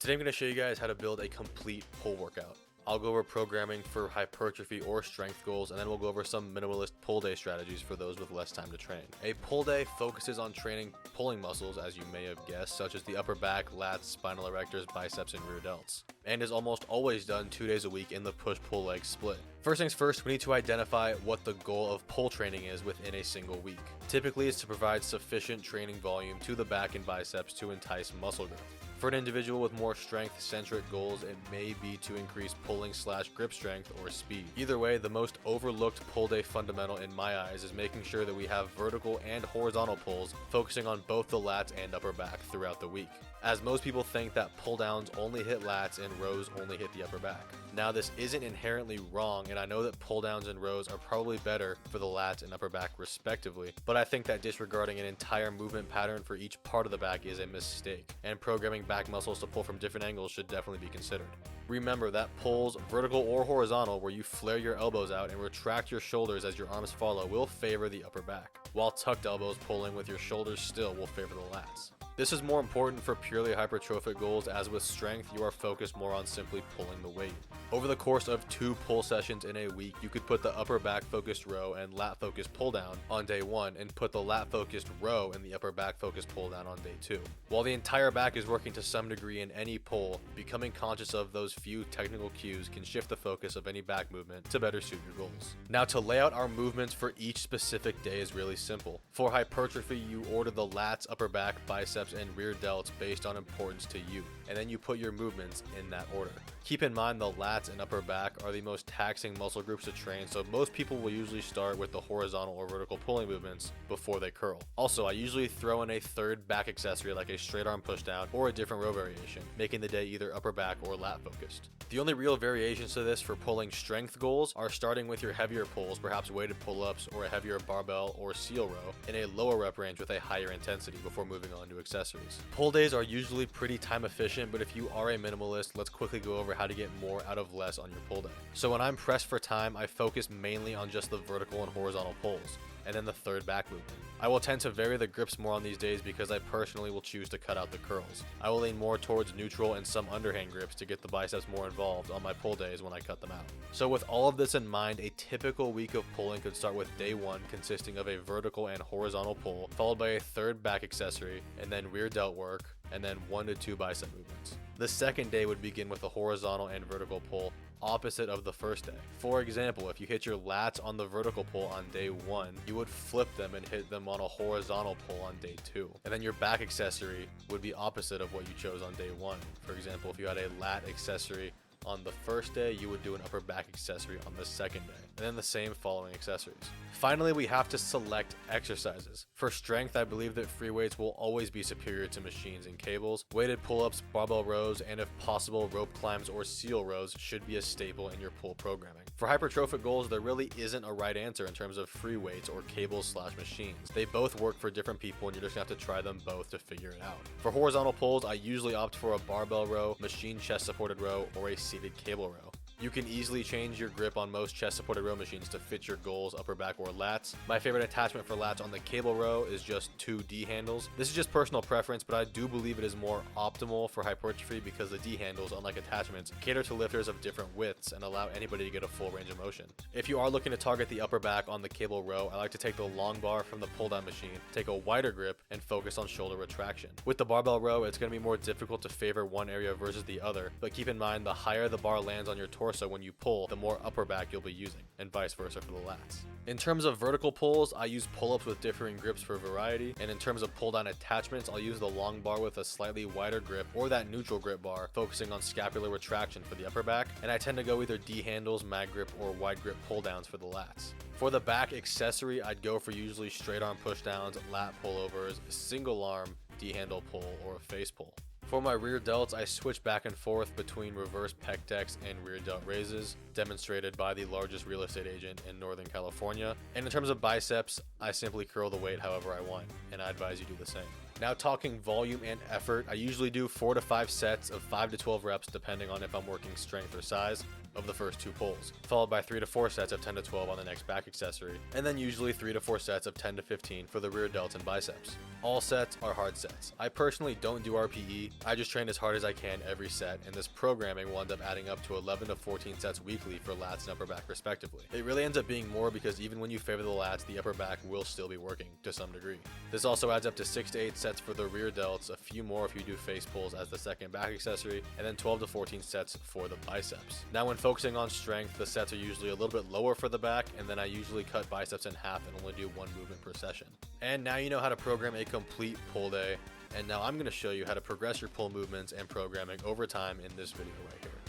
Today I'm going to show you guys how to build a complete pull workout. I'll go over programming for hypertrophy or strength goals, and then we'll go over some minimalist pull day strategies for those with less time to train. A pull day focuses on training pulling muscles, as you may have guessed, such as the upper back, lats, spinal erectors, biceps, and rear delts, and is almost always done 2 days a week in the push-pull leg split. First things first, we need to identify what the goal of pull training is within a single week. Typically, it's to provide sufficient training volume to the back and biceps to entice muscle growth. For an individual with more strength-centric goals, it may be to increase pulling/grip strength or speed. Either way, the most overlooked pull day fundamental in my eyes is making sure that we have vertical and horizontal pulls, focusing on both the lats and upper back throughout the week, as most people think that pull downs only hit lats and rows only hit the upper back. Now, this isn't inherently wrong, and I know that pull downs and rows are probably better for the lats and upper back respectively, but I think that disregarding an entire movement pattern for each part of the back is a mistake, and programming back muscles to pull from different angles should definitely be considered. Remember that pulls, vertical or horizontal, where you flare your elbows out and retract your shoulders as your arms follow, will favor the upper back, while tucked elbows pulling with your shoulders still will favor the lats. This is more important for purely hypertrophic goals, as with strength you are focused more on simply pulling the weight. Over the course of 2 pull sessions in a week, you could put the upper back focused row and lat focused pull down on day 1 and put the lat focused row and the upper back focused pull down on day 2. While the entire back is working to some degree in any pull, becoming conscious of those few technical cues can shift the focus of any back movement to better suit your goals. Now, to lay out our movements for each specific day is really simple. For hypertrophy, you order the lats, upper back, biceps, and rear delts based on importance to you, and then you put your movements in that order. Keep in mind the lats and upper back are the most taxing muscle groups to train, so most people will usually start with the horizontal or vertical pulling movements before they curl. Also, I usually throw in a third back accessory like a straight arm pushdown or a different row variation, making the day either upper back or lat focused. The only real variations to this for pulling strength goals are starting with your heavier pulls, perhaps weighted pull-ups or a heavier barbell or seal row, in a lower rep range with a higher intensity before moving on to accessories. Pull days are usually pretty time efficient, but if you are a minimalist, let's quickly go over how to get more out of less on your pull day. So when I'm pressed for time, I focus mainly on just the vertical and horizontal pulls, and then the third back movement. I will tend to vary the grips more on these days because I personally will choose to cut out the curls. I will lean more towards neutral and some underhand grips to get the biceps more involved on my pull days when I cut them out. So with all of this in mind, a typical week of pulling could start with day 1 consisting of a vertical and horizontal pull, followed by a third back accessory, and then rear delt work, and then 1 to 2 bicep movements. The second day would begin with a horizontal and vertical pull, opposite of the first day. For example, if you hit your lats on the vertical pull on day 1, you would flip them and hit them on a horizontal pull on day 2. And then your back accessory would be opposite of what you chose on day 1. For example, if you had a lat accessory on the first day, you would do an upper back accessory on the second day, and then the same following accessories. Finally, we have to select exercises. For strength, I believe that free weights will always be superior to machines and cables. Weighted pull-ups, barbell rows, and if possible, rope climbs or seal rows should be a staple in your pull programming. For hypertrophic goals, there really isn't a right answer in terms of free weights or cables/machines. They both work for different people, and you're just gonna have to try them both to figure it out. For horizontal pulls, I usually opt for a barbell row, machine chest supported row, or a seated cable row. You can easily change your grip on most chest-supported row machines to fit your goals, upper back or lats. My favorite attachment for lats on the cable row is just 2 D handles. This is just personal preference, but I do believe it is more optimal for hypertrophy because the D handles, unlike attachments, cater to lifters of different widths and allow anybody to get a full range of motion. If you are looking to target the upper back on the cable row, I like to take the long bar from the pull-down machine, take a wider grip, and focus on shoulder retraction. With the barbell row, it's going to be more difficult to favor one area versus the other, but keep in mind the higher the bar lands on your torso when you pull, the more upper back you'll be using, and vice versa for the lats. In terms of vertical pulls, I use pull-ups with differing grips for variety, and in terms of pull-down attachments, I'll use the long bar with a slightly wider grip or that neutral grip bar, focusing on scapular retraction for the upper back, and I tend to go either D handles, mag grip, or wide grip pull-downs for the lats. For the back accessory, I'd go for usually straight arm pushdowns, lat pullovers, single arm, D handle pull, or a face pull. For my rear delts, I switch back and forth between reverse pec decks and rear delt raises, demonstrated by the largest real estate agent in Northern California. And in terms of biceps, I simply curl the weight however I want, and I advise you do the same. Now, talking volume and effort, I usually do 4 to 5 sets of 5 to 12 reps depending on if I'm working strength or size of the first 2 pulls, followed by 3 to 4 sets of 10 to 12 on the next back accessory, and then usually 3 to 4 sets of 10 to 15 for the rear delts and biceps. All sets are hard sets. I personally don't do RPE, I just train as hard as I can every set, and this programming will end up adding up to 11 to 14 sets weekly for lats and upper back respectively. It really ends up being more because even when you favor the lats, the upper back will still be working to some degree. This also adds up to 6 to 8 sets for the rear delts, a few more if you do face pulls as the second back accessory, and then 12 to 14 sets for the biceps. Now when focusing on strength, the sets are usually a little bit lower for the back, and then I usually cut biceps in half and only do one movement per session. And now you know how to program a complete pull day, and now I'm going to show you how to progress your pull movements and programming over time in this video right here.